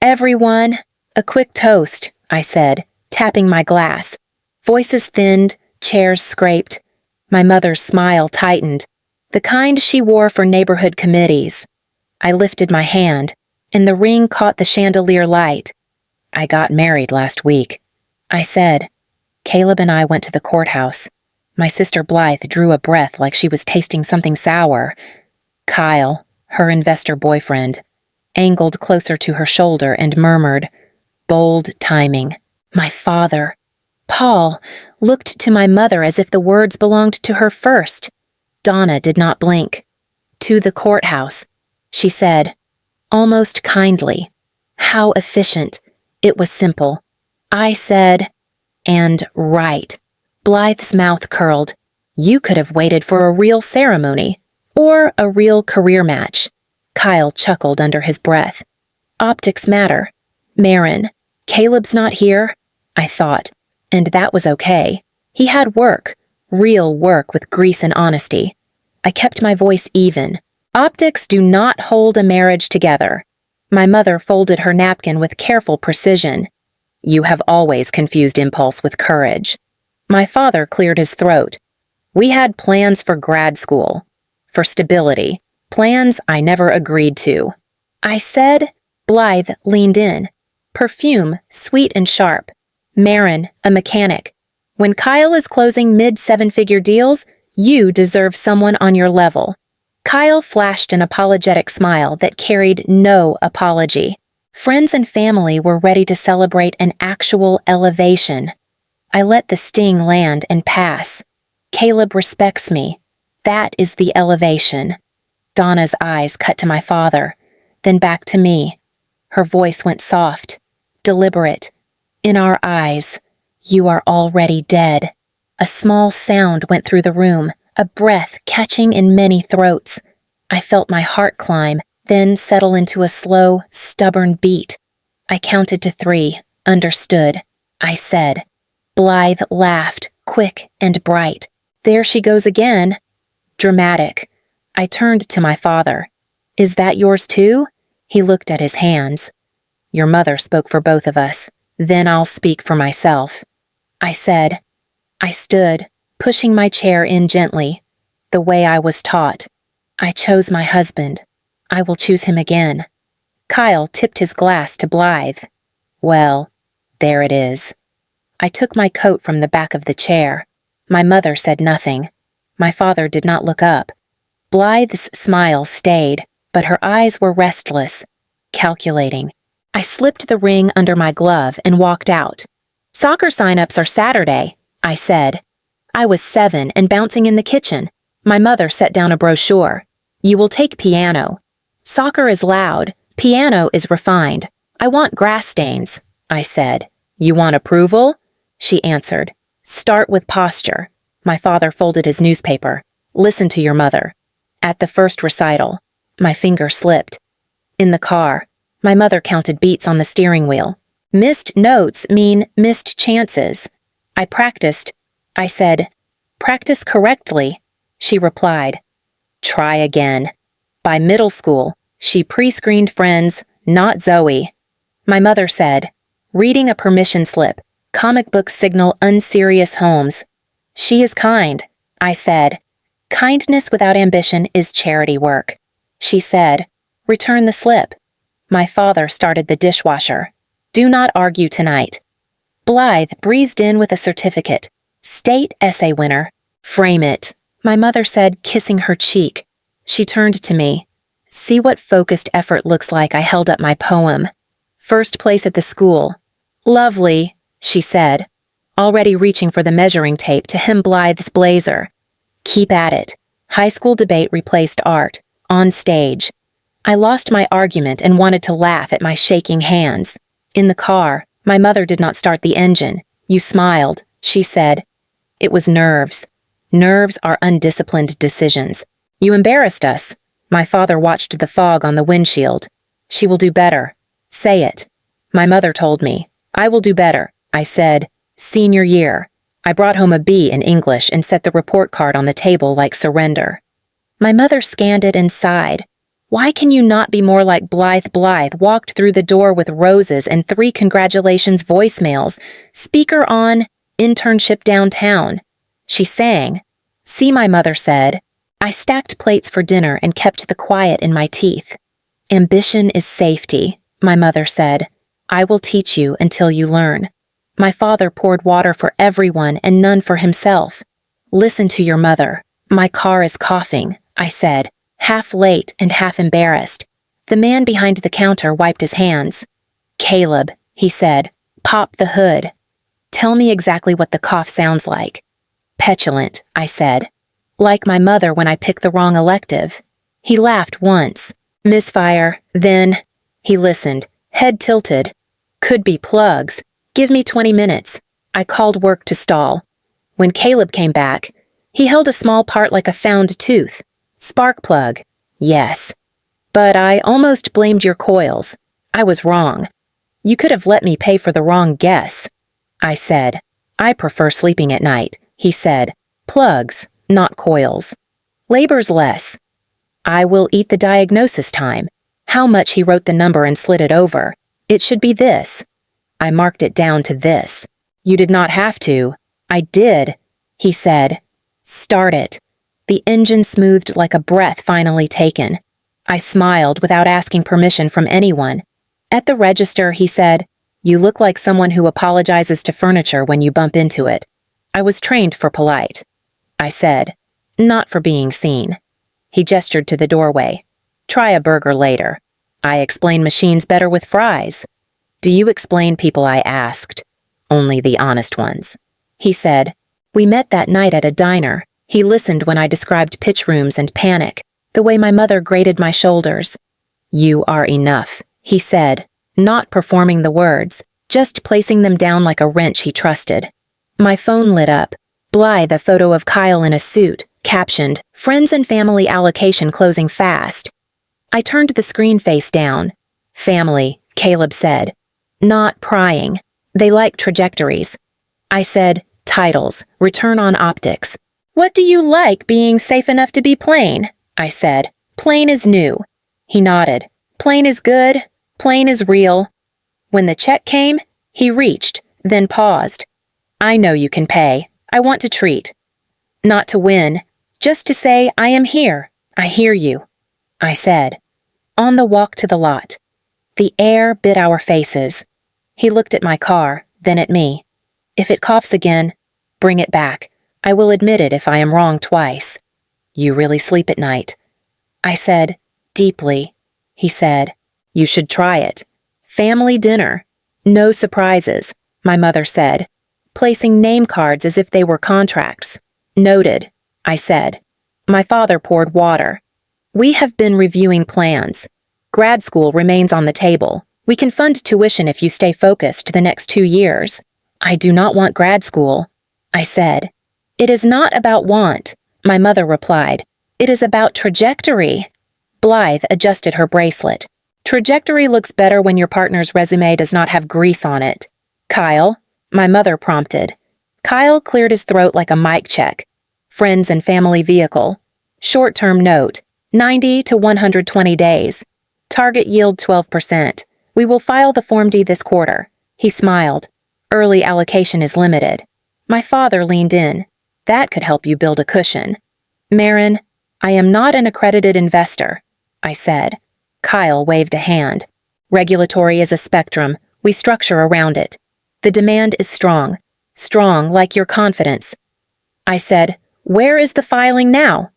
Everyone, a quick toast, I said, tapping my glass. Voices thinned, chairs scraped. My mother's smile tightened, the kind she wore for neighborhood committees. I lifted my hand, and the ring caught the chandelier light. I got married last week, I said. Caleb and I went to the courthouse. My sister Blythe drew a breath like she was tasting something sour. Kyle, her investor boyfriend, angled closer to her shoulder and murmured, "Bold timing. My father." Paul looked to my mother as if the words belonged to her first. Donna did not blink. "To the courthouse," she said, almost kindly. How efficient. It was simple. I said, "And right." Blythe's mouth curled. "You could have waited for a real ceremony, or a real career match." Kyle chuckled under his breath. "Optics matter. Marin, Caleb's not here," I thought, and that was okay. He had work, real work with grease and honesty. I kept my voice even. Optics do not hold a marriage together. My mother folded her napkin with careful precision. "You have always confused impulse with courage." My father cleared his throat. "We had plans for grad school, for stability, plans I never agreed to." I said. Blythe leaned in. "Perfume, sweet and sharp. Marin, a mechanic. When Kyle is closing mid-seven-figure deals, you deserve someone on your level." Kyle flashed an apologetic smile that carried no apology. Friends and family were ready to celebrate an actual elevation. I let the sting land and pass. Caleb respects me. That is the elevation. Donna's eyes cut to my father, then back to me. Her voice went soft, deliberate. "In our eyes, you are already dead." A small sound went through the room, a breath catching in many throats. I felt my heart climb, then settle into a slow, stubborn beat. I counted to 3, understood. I said. Blythe laughed, quick and bright. "There she goes again." Dramatic. I turned to my father. "Is that yours too?" He looked at his hands. "Your mother spoke for both of us. Then I'll speak for myself." I said. I stood, pushing my chair in gently, the way I was taught. "I chose my husband. I will choose him again." Kyle tipped his glass to Blythe. "Well, there it is." I took my coat from the back of the chair. My mother said nothing. My father did not look up. Blythe's smile stayed, but her eyes were restless, calculating. I slipped the ring under my glove and walked out. "Soccer sign-ups are Saturday," I said. I was 7 and bouncing in the kitchen. My mother set down a brochure. "You will take piano. Soccer is loud. Piano is refined. I want grass stains," I said. "You want approval?" She answered. "Start with posture." My father folded his newspaper. "Listen to your mother." At the first recital, my finger slipped. In the car, my mother counted beats on the steering wheel. "Missed notes mean missed chances." I practiced. I said, "Practice correctly." She replied, "Try again." By middle school, she pre-screened friends, not Zoe. My mother said, "Reading a permission slip. Comic books signal unserious homes." "She is kind," I said. "Kindness without ambition is charity work." She said, "Return the slip." My father started the dishwasher. "Do not argue tonight." Blythe breezed in with a certificate. "State essay winner." "Frame it," my mother said, kissing her cheek. She turned to me. "See what focused effort looks like." I held up my poem. "First place at the school." "Lovely," she said, already reaching for the measuring tape to hem Blythe's blazer. "Keep at it." High school debate replaced art, on stage. I lost my argument and wanted to laugh at my shaking hands. In the car, my mother did not start the engine. "You smiled," she said. "It was nerves. Nerves are undisciplined decisions." "You embarrassed us." My father watched the fog on the windshield. "She will do better." "Say it." My mother told me. "I will do better," I said. "Senior year." I brought home a B in English and set the report card on the table like surrender. My mother scanned it and sighed. Why can you not be more like Blythe? Blythe walked through the door with roses and 3 congratulations voicemails. Speaker on, internship downtown. She sang. See, my mother said. I stacked plates for dinner and kept the quiet in my teeth. Ambition is safety, my mother said. I will teach you until you learn. My father poured water for everyone and none for himself. Listen to your mother. My car is coughing, I said, half late and half embarrassed. The man behind the counter wiped his hands. Caleb, he said, pop the hood. Tell me exactly what the cough sounds like. Petulant, I said. Like my mother when I picked the wrong elective. He laughed once. Misfire, then. He listened, head tilted. Could be plugs. Give me 20 minutes. I called work to stall. When Caleb came back, he held a small part like a found tooth. Spark plug. Yes. But I almost blamed your coils. I was wrong. You could have let me pay for the wrong guess. I said. I prefer sleeping at night. He said. Plugs, not coils. Labor's less. I will eat the diagnosis time. How much? He wrote the number and slid it over. It should be this. I marked it down to this. You did not have to. I did, he said. Start it. The engine smoothed like a breath finally taken. I smiled without asking permission from anyone. At the register, he said, You look like someone who apologizes to furniture when you bump into it. I was trained for polite. I said, Not for being seen. He gestured to the doorway. Try a burger later. I explain machines better with fries. Do you explain people? I asked. Only the honest ones. He said, We met that night at a diner. He listened when I described pitch rooms and panic, the way my mother grated my shoulders. You are enough, he said, not performing the words, just placing them down like a wrench he trusted. My phone lit up. Blythe, a photo of Kyle in a suit, captioned, Friends and family allocation closing fast. I turned the screen face down. Family, Caleb said. Not prying. They like trajectories. I said, Titles, return on optics. What do you like, being safe enough to be plain? I said. Plain is new. He nodded. Plain is good. Plain is real. When the check came, he reached, then paused. I know you can pay. I want to treat. Not to win. Just to say, I am here. I hear you. I said. On the walk to the lot. The air bit our faces. He looked at my car, then at me. If it coughs again, bring it back. I will admit it if I am wrong twice. You really sleep at night. I said, deeply. He said, You should try it. Family dinner. No surprises, my mother said, placing name cards as if they were contracts. Noted, I said. My father poured water. We have been reviewing plans. Grad school remains on the table. We can fund tuition if you stay focused the next 2 years. I do not want grad school, I said. It is not about want, my mother replied. It is about trajectory. Blythe adjusted her bracelet. Trajectory looks better when your partner's resume does not have grease on it. Kyle, my mother prompted. Kyle cleared his throat like a mic check. Friends and family vehicle. Short-term note, 90 to 120 days. Target yield 12%. We will file the Form D this quarter. He smiled. Early allocation is limited. My father leaned in. That could help you build a cushion. Marin, I am not an accredited investor, I said. Kyle waved a hand. Regulatory is a spectrum. We structure around it. The demand is strong. Strong like your confidence. I said, Where is the filing now?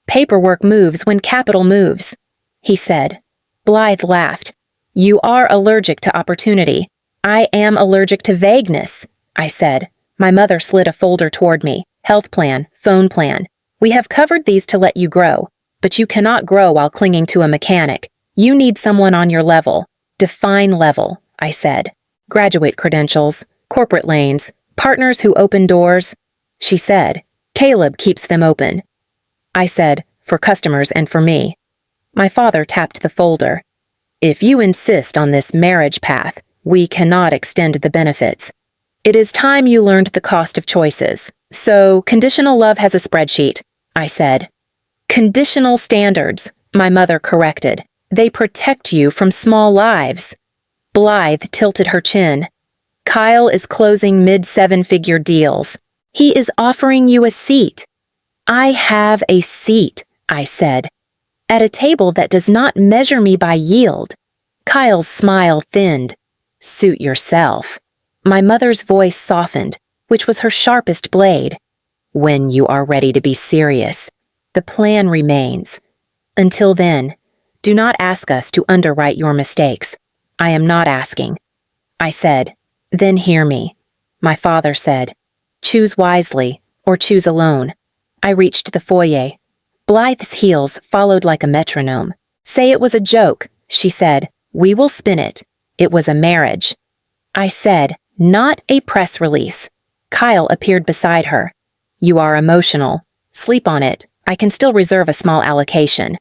Paperwork moves when capital moves. He said. Blythe laughed. You are allergic to opportunity. I am allergic to vagueness, I said. My mother slid a folder toward me. Health plan, phone plan. We have covered these to let you grow, but you cannot grow while clinging to a mechanic. You need someone on your level. Define level, I said. Graduate credentials, corporate lanes, partners who open doors. She said, Caleb keeps them open. I said, for customers and for me. My father tapped the folder. If you insist on this marriage path, we cannot extend the benefits. It is time you learned the cost of choices. So, conditional love has a spreadsheet, I said. Conditional standards, my mother corrected. They protect you from small lives. Blythe tilted her chin. Kyle is closing mid-seven-figure deals. He is offering you a seat. I have a seat, I said, at a table that does not measure me by yield. Kyle's smile thinned. Suit yourself. My mother's voice softened, which was her sharpest blade. When you are ready to be serious, the plan remains. Until then, do not ask us to underwrite your mistakes. I am not asking. I said, then hear me. My father said, choose wisely or choose alone. I reached the foyer. Blythe's heels followed like a metronome. Say it was a joke, she said. We will spin it. It was a marriage. I said, not a press release. Kyle appeared beside her. You are emotional. Sleep on it. I can still reserve a small allocation.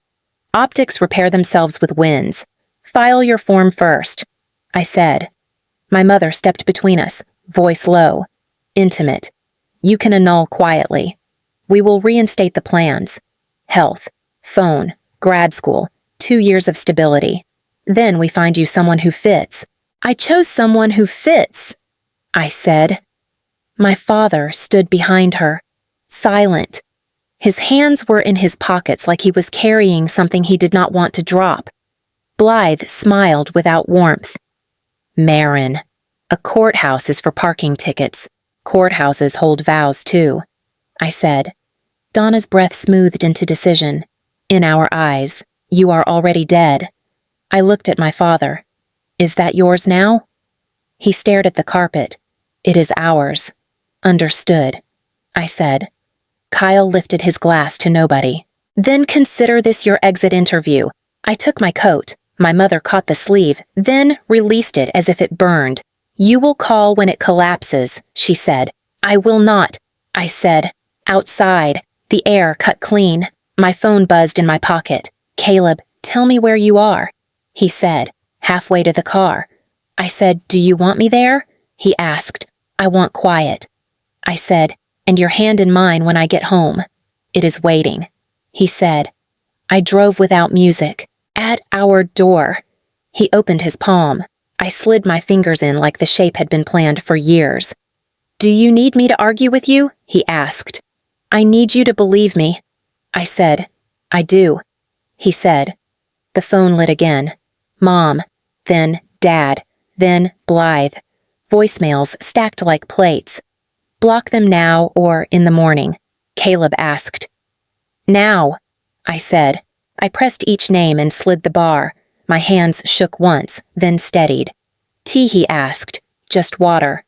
Optics repair themselves with wins. File your form first. I said. My mother stepped between us, voice low. Intimate. You can annul quietly. We will reinstate the plans. Health, phone, grad school, 2 years of stability. Then we find you someone who fits. I chose someone who fits, I said. My father stood behind her, silent. His hands were in his pockets like he was carrying something he did not want to drop. Blythe smiled without warmth. Marin, a courthouse is for parking tickets. Courthouses hold vows too, I said. Donna's breath smoothed into decision. In our eyes, you are already dead. I looked at my father. Is that yours now? He stared at the carpet. It is ours. Understood, I said. Kyle lifted his glass to nobody. Then consider this your exit interview. I took my coat. My mother caught the sleeve, then released it as if it burned. You will call when it collapses, she said. I will not, I said. Outside, the air cut clean. My phone buzzed in my pocket. Caleb, tell me where you are, he said, halfway to the car. I said, do you want me there? He asked. I want quiet. I said, and your hand in mine when I get home. It is waiting, he said. I drove without music. At our door. He opened his palm. I slid my fingers in like the shape had been planned for years. Do you need me to argue with you? He asked. I need you to believe me. I said, I do. He said. The phone lit again. Mom, then Dad, then Blythe. Voicemails stacked like plates. Block them now or in the morning, Caleb asked. Now, I said. I pressed each name and slid the bar. My hands shook once, then steadied. Tea, he asked. Just water.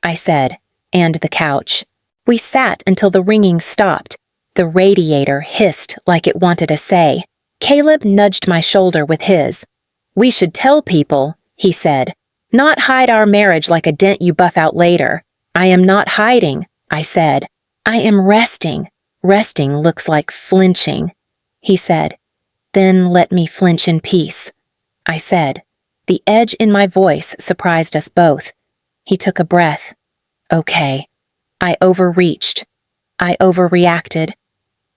I said, and the couch. We sat until the ringing stopped. The radiator hissed like it wanted a say. Caleb nudged my shoulder with his. We should tell people, he said. Not hide our marriage like a dent you buff out later. I am not hiding, I said. I am resting. Resting looks like flinching, he said. Then let me flinch in peace, I said. The edge in my voice surprised us both. He took a breath. Okay. I overreached. I overreacted.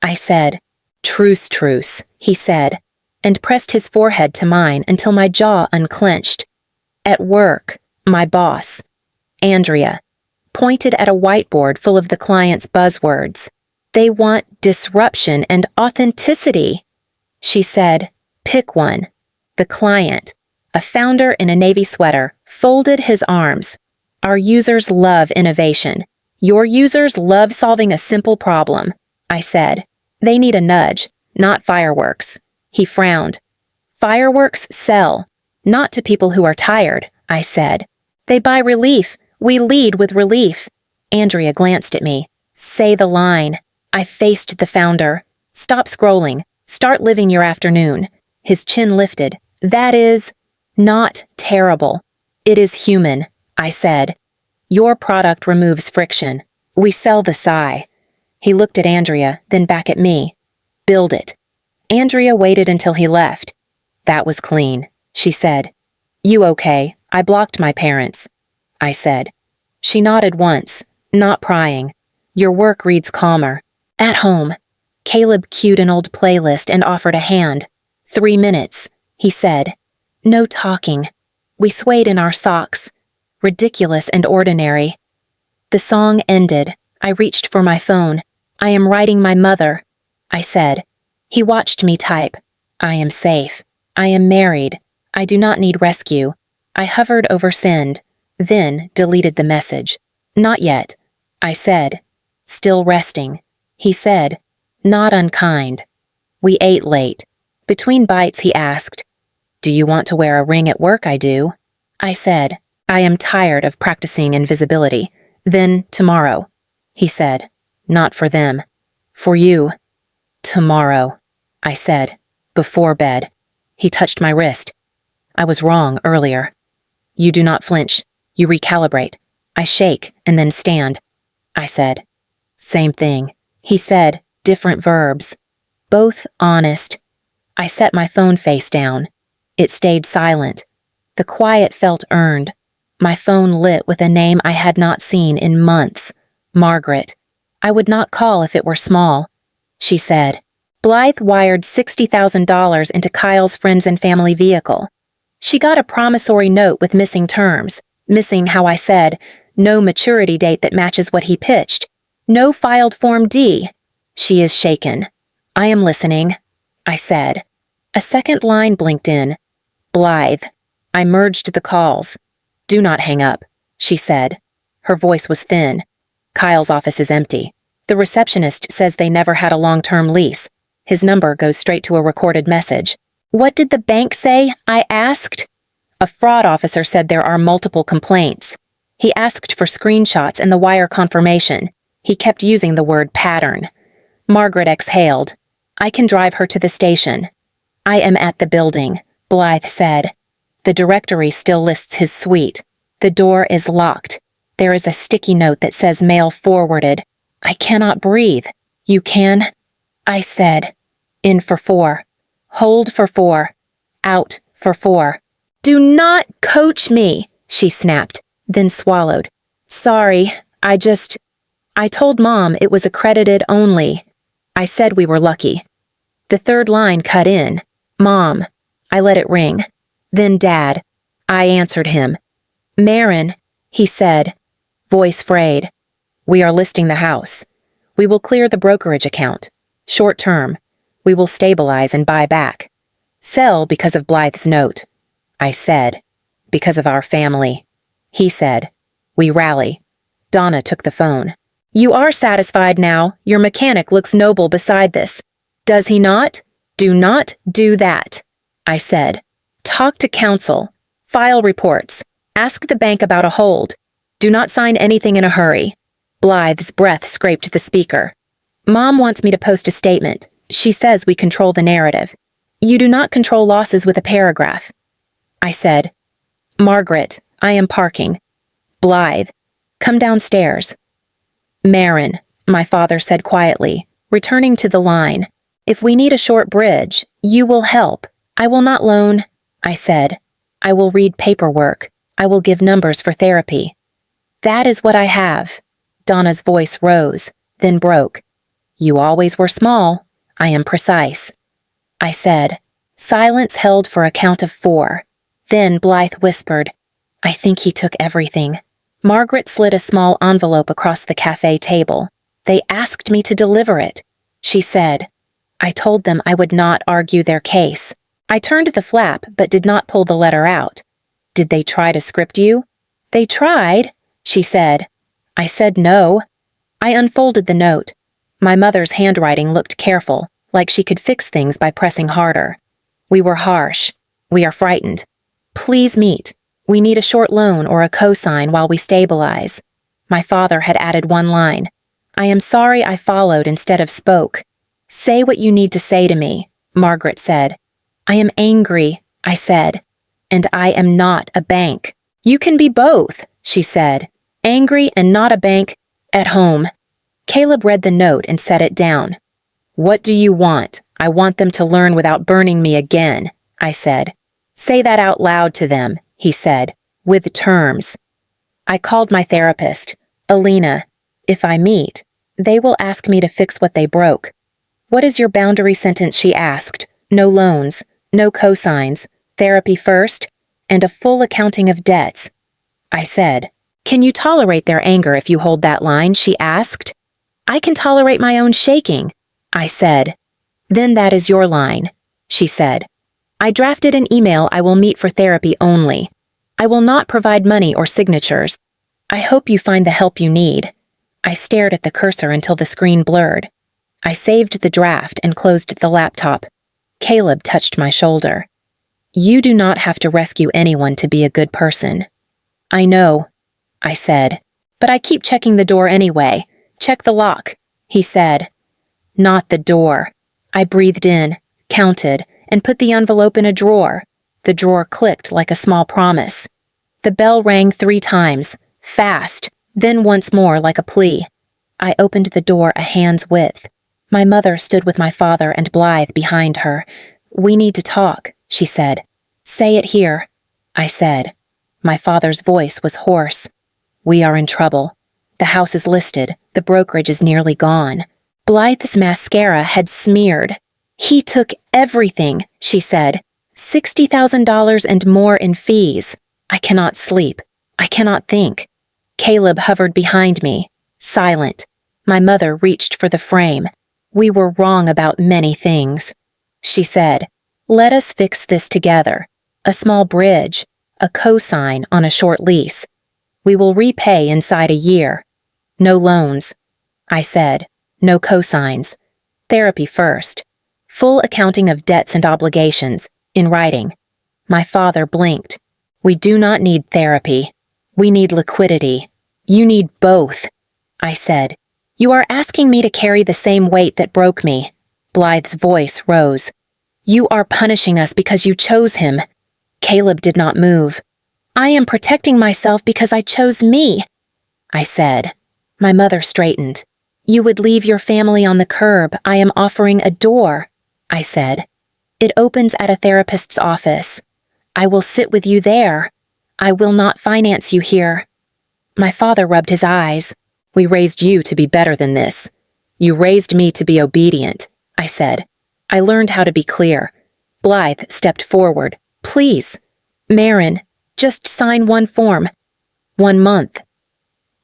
I said, truce, he said, and pressed his forehead to mine until my jaw unclenched. At work, my boss, Andrea, pointed at a whiteboard full of the client's buzzwords. They want disruption and authenticity. She said, pick one. The client, a founder in a navy sweater, folded his arms. Our users love innovation. Your users love solving a simple problem, I said. They need a nudge, not fireworks. He frowned. Fireworks sell, not to people who are tired, I said. They buy relief. We lead with relief. Andrea glanced at me. Say the line. I faced the founder. Stop scrolling. Start living your afternoon. His chin lifted. That is not terrible. It is human, I said. Your product removes friction. We sell the sigh. He looked at Andrea, then back at me. Build it. Andrea waited until he left. That was clean, she said. You okay? I blocked my parents, I said. She nodded once, not prying. Your work reads calmer. At home. Caleb cued an old playlist and offered a hand. 3 minutes, he said. No talking. We swayed in our socks. Ridiculous and ordinary. The song ended. I reached for my phone. I am writing my mother, I said. He watched me type. I am safe. I am married. I do not need rescue. I hovered over send, then deleted the message. Not yet, I said. Still resting. He said, not unkind. We ate late. Between bites he asked, do you want to wear a ring at work? I do. I said, I am tired of practicing invisibility. Then tomorrow. He said, not for them. For you. Tomorrow, I said, before bed. He touched my wrist. I was wrong earlier. You do not flinch. You recalibrate. I shake and then stand. I said, same thing. He said, different verbs. Both honest. I set my phone face down. It stayed silent. The quiet felt earned. My phone lit with a name I had not seen in months. Margaret. I would not call if it were small. She said, Blythe wired $60,000 into Kyle's friends and family vehicle. She got a promissory note with missing terms, missing how I said, no maturity date that matches what he pitched. No filed Form D. She is shaken. I am listening, I said. A second line blinked in. Blythe. I merged the calls. Do not hang up, she said. Her voice was thin. Kyle's office is empty. The receptionist says they never had a long-term lease. His number goes straight to a recorded message. What did the bank say? I asked. A fraud officer said there are multiple complaints. He asked for screenshots and the wire confirmation. He kept using the word pattern. Margaret exhaled. I can drive her to the station. I am at the building, Blythe said. The directory still lists his suite. The door is locked. There is a sticky note that says mail forwarded. I cannot breathe. You can? I said. In for 4. Hold for 4. Out for 4. Do not coach me, she snapped, then swallowed. Sorry, I told Mom it was accredited only. I said we were lucky. The third line cut in. Mom. I let it ring. Then Dad. I answered him. Marin, he said, voice frayed. We are listing the house. We will clear the brokerage account. Short term. We will stabilize and buy back. Sell because of Blythe's note. I said, because of our family. He said, we rally. Donna took the phone. You are satisfied now. Your mechanic looks noble beside this. Does he not? Do not do that. I said, talk to counsel. File reports. Ask the bank about a hold. Do not sign anything in a hurry. Blythe's breath scraped the speaker. Mom wants me to post a statement. She says we control the narrative. You do not control losses with a paragraph. I said, Margaret, I am parking. Blythe, come downstairs. Marin, my father said quietly, returning to the line. If we need a short bridge, you will help. I will not loan, I said. I will read paperwork. I will give numbers for therapy. That is what I have. Donna's voice rose, then broke. You always were small. I am precise. I said. Silence held for a count of 4. Then Blythe whispered, I think he took everything. Margaret slid a small envelope across the cafe table. They asked me to deliver it. She said. I told them I would not argue their case. I turned the flap but did not pull the letter out. Did they try to script you? They tried, she said. I said no. I unfolded the note. My mother's handwriting looked careful, like she could fix things by pressing harder. We were harsh. We are frightened. Please meet. We need a short loan or a cosign while we stabilize. My father had added one line. I am sorry I followed instead of spoke. Say what you need to say to me, Margaret said. I am angry, I said. And I am not a bank. You can be both, she said. Angry and not a bank, at home. Caleb read the note and set it down. What do you want? I want them to learn without burning me again, I said. Say that out loud to them, he said, with terms. I called my therapist, Alina. If I meet, they will ask me to fix what they broke. What is your boundary sentence, she asked. No loans. No cosigns, therapy first, and a full accounting of debts, I said. Can you tolerate their anger if you hold that line? She asked. I can tolerate my own shaking, I said. Then that is your line, she said. I drafted an email. I will meet for therapy only. I will not provide money or signatures. I hope you find the help you need. I stared at the cursor until the screen blurred. I saved the draft and closed the laptop. Caleb touched my shoulder. You do not have to rescue anyone to be a good person. I know, I said, but I keep checking the door anyway. Check the lock, he said. Not the door. I breathed in, counted, and put the envelope in a drawer. The drawer clicked like a small promise. The bell rang 3 times, fast, then once more like a plea. I opened the door a hand's width. My mother stood with my father and Blythe behind her. We need to talk, she said. Say it here, I said. My father's voice was hoarse. We are in trouble. The house is listed. The brokerage is nearly gone. Blythe's mascara had smeared. He took everything, she said. $60,000 and more in fees. I cannot sleep. I cannot think. Caleb hovered behind me, silent. My mother reached for the frame. We were wrong about many things. She said, let us fix this together. A small bridge, a cosign on a short lease. We will repay inside a year. No loans. I said, no cosigns. Therapy first. Full accounting of debts and obligations, in writing. My father blinked. We do not need therapy. We need liquidity. You need both. I said, you are asking me to carry the same weight that broke me. Blythe's voice rose. You are punishing us because you chose him. Caleb did not move. I am protecting myself because I chose me, I said. My mother straightened. You would leave your family on the curb. I am offering a door, I said. It opens at a therapist's office. I will sit with you there. I will not finance you here. My father rubbed his eyes. We raised you to be better than this. You raised me to be obedient, I said. I learned how to be clear. Blythe stepped forward. Please, Marin, just sign one form. 1 month.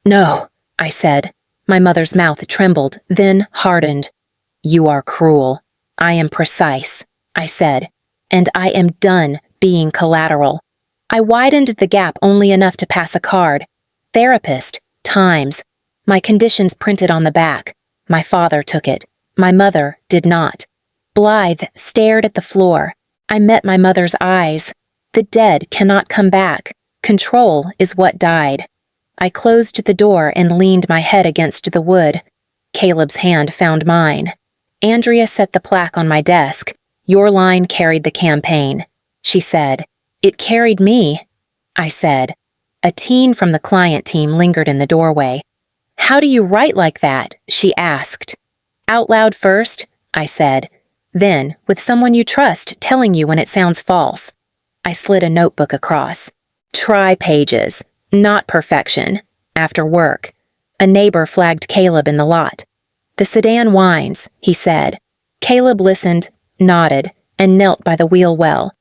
No, I said. My mother's mouth trembled, then hardened. You are cruel. I am precise, I said, and I am done being collateral. I widened the gap only enough to pass a card. Therapist, times. My conditions printed on the back. My father took it. My mother did not. Blythe stared at the floor. I met my mother's eyes. The dead cannot come back. Control is what died. I closed the door and leaned my head against the wood. Caleb's hand found mine. Andrea set the plaque on my desk. Your line carried the campaign. She said, It carried me, I said. A teen from the client team lingered in the doorway. How do you write like that? She asked. Out loud first, I said. Then, with someone you trust telling you when it sounds false. I slid a notebook across. Try pages, not perfection. After work. A neighbor flagged Caleb in the lot. The sedan whines, he said. Caleb listened, nodded, and knelt by the wheel well.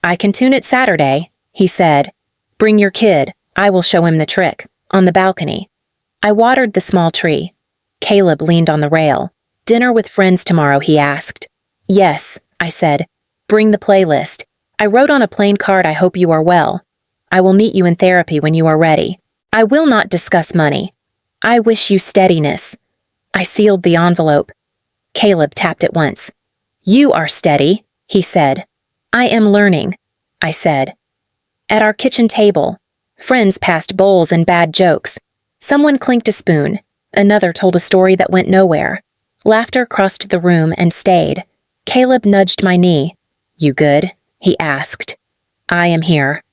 I can tune it Saturday, he said. Bring your kid. I will show him the trick. On the balcony. I watered the small tree. Caleb leaned on the rail. Dinner with friends tomorrow, he asked. Yes, I said. Bring the playlist. I wrote on a plain card, I hope you are well. I will meet you in therapy when you are ready. I will not discuss money. I wish you steadiness. I sealed the envelope. Caleb tapped it once. You are steady, he said. I am learning, I said. At our kitchen table, friends passed bowls and bad jokes. Someone clinked a spoon. Another told a story that went nowhere. Laughter crossed the room and stayed. Caleb nudged my knee. You good? He asked. I am here,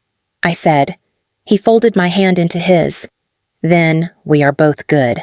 I said. He folded my hand into his. Then we are both good.